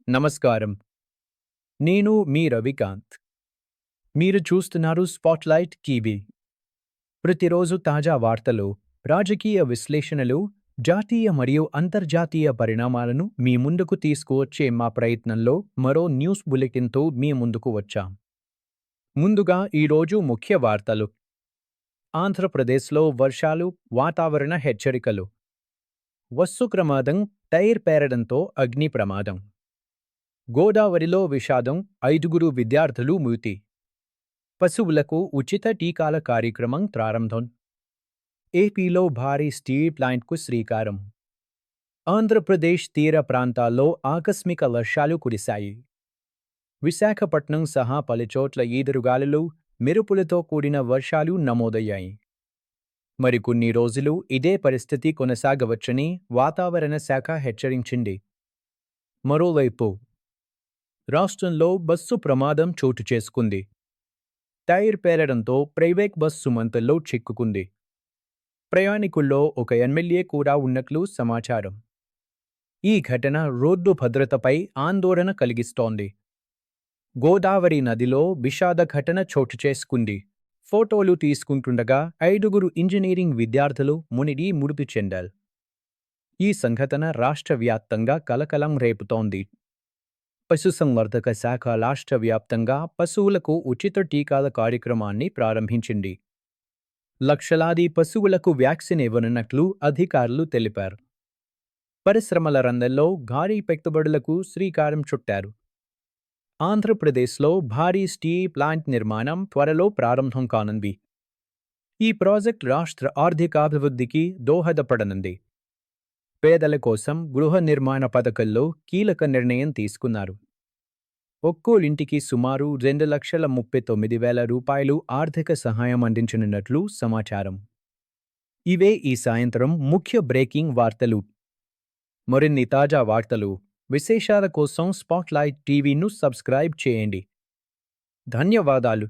నమస్కారం. నేను మీ రవికాంత్. మీరు చూస్తున్నారు స్పాట్‌లైట్ టీవీ. ప్రతిరోజు తాజా వార్తలు, రాజకీయ విశ్లేషణలు, జాతీయ మరియు అంతర్జాతీయ పరిణామాలను మీ ముందుకు తీసుకువచ్చే మా ప్రయత్నంలో మరో న్యూస్ బులెటిన్‌తో మీ ముందుకు వచ్చాం. ముందుగా ఈరోజు ముఖ్య వార్తలు. ఆంధ్రప్రదేశ్లో వర్షాలు, వాతావరణ హెచ్చరికలు. వస్తు ప్రమాదం, టైర్ పేరడంతో అగ్ని ప్రమాదం. గోదావరిలో విషాదం, 5గురు విద్యార్థులు మృతి. పశువులకు ఉచిత టీకాల కార్యక్రమం ప్రారంభం. ఏపీలో భారీ స్టీల్ ప్లాంట్కు శ్రీకారం. ఆంధ్రప్రదేశ్ తీర ప్రాంతాల్లో ఆకస్మిక వర్షాలు కురిశాయి. విశాఖపట్నం సహా పలుచోట్ల ఈదురుగాలులు, మెరుపులతో కూడిన వర్షాలు నమోదయ్యాయి. మరికొన్ని రోజులు ఇదే పరిస్థితి కొనసాగవచ్చని వాతావరణ శాఖ హెచ్చరించింది. మరోవైపు రాష్ట్రంలో బస్సు ప్రమాదం చోటు చేసుకుంది. టైర్ పేలడంతో ప్రైవేట్ బస్సు మంటల్లో చిక్కుకుంది. ప్రయాణికుల్లో ఒక ఎమ్మెల్యే కూడా ఉన్నట్లు సమాచారం. ఈ ఘటన రోడ్డు భద్రతపై ఆందోళన కలిగిస్తోంది. గోదావరి నదిలో విషాద ఘటన చోటు చేసుకుంది. ఫోటోలు తీసుకుంటుండగా 5గురు ఇంజనీరింగ్ విద్యార్థులు మునిగి మృతి చెందారు. ఈ సంఘటన రాష్ట్ర వ్యాప్తంగా కలకలం రేపుతోంది. పశుసంవర్ధక శాఖ రాష్ట్ర వ్యాప్తంగా పశువులకు ఉచిత టీకాల కార్యక్రమాన్ని ప్రారంభించింది. లక్షలాది పశువులకు వ్యాక్సిన్ ఇవ్వనున్నట్లు అధికారులు తెలిపారు. పరిశ్రమల రంగంలో భారీ పెట్టుబడులకు శ్రీకారం చుట్టారు. ఆంధ్రప్రదేశ్లో భారీ స్టీల్ ప్లాంట్ నిర్మాణం త్వరలో ప్రారంభం కానుంది. ఈ ప్రాజెక్ట్ రాష్ట్ర ఆర్థికాభివృద్ధికి దోహదపడనుంది. పేదల కోసం గృహ నిర్మాణ పథకంలో కీలక నిర్ణయం తీసుకున్నారు. ఒక్కోలింటికి సుమారు 2,39,000 రూపాయలు ఆర్థిక సహాయం అందించనున్నట్లు సమాచారం. ఇవే ఈ సాయంత్రం ముఖ్య బ్రేకింగ్ వార్తలు. మరిన్ని తాజా వార్తలు, విశేషాల కోసం స్పాట్‌లైట్ టీవీను సబ్స్క్రైబ్ చేయండి. ధన్యవాదాలు.